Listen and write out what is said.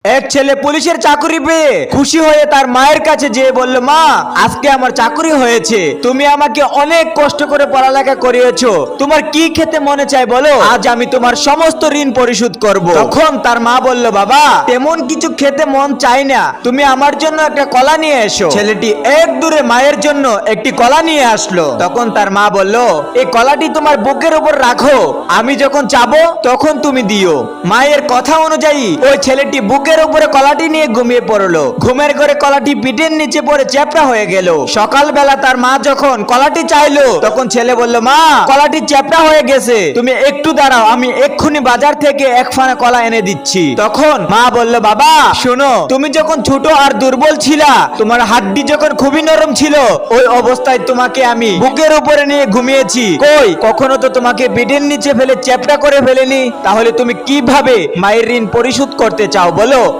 এক ছেলে পুলিশের চাকরি পেয়ে খুশি হয়ে তার মায়ের কাছে যেয়ে বলল, মা আজকে আমার চাকরি হয়েছে, তুমি আমাকে অনেক কষ্ট করে পড়ালেখা করিয়েছো, তোমার কি খেতে মনে চায় বলো, আজ আমি তোমার সমস্ত ঋণ পরিশোধ করব। তখন তার মা বলল, বাবা তেমন কিছু খেতে মন চাই না, তুমি আমার জন্য একটা কলা নিয়ে এসো। ছেলেটি এক দূরে মায়ের জন্য একটি কলা নিয়ে আসলো। তখন তার মা বলল, এই কলাটি তোমার বুকের উপর রাখো, আমি যখন চাবো তখন তুমি দিও। মায়ের কথা অনুযায়ী ওই ছেলেটি বুকের উপরে কলাটি নিয়ে ঘুমিয়ে পড়লো। ঘুমের ঘরে কলাটি পিঠের নিচে পড়ে চ্যাপ্টা হয়ে গেল। সকালবেলা তার মা যখন কলাটি চাইলো তখন ছেলে বলল, মা কলাটি চ্যাপ্টা হয়ে গেছে, তুমি একটু দাঁড়াও, আমি এক্ষুনি বাজার থেকে এক ফানা কলা এনে দিচ্ছি। তখন মা বলল, বাবা শোনো, তুমি যখন ছোট আর দুর্বল ছিলা, তোমার হাড্ডি যখন খুবই নরম ছিল, ওই অবস্থায় তোমাকে আমি বুকের উপরে নিয়ে ঘুমিয়েছি, কই কখনো তো তোমাকে পিঠের নিচে ফেলে চ্যাপ্টা করে ফেলেনি, তাহলে তুমি কিভাবে মায়ের ঋণ পরিশোধ করতে চাও বলো?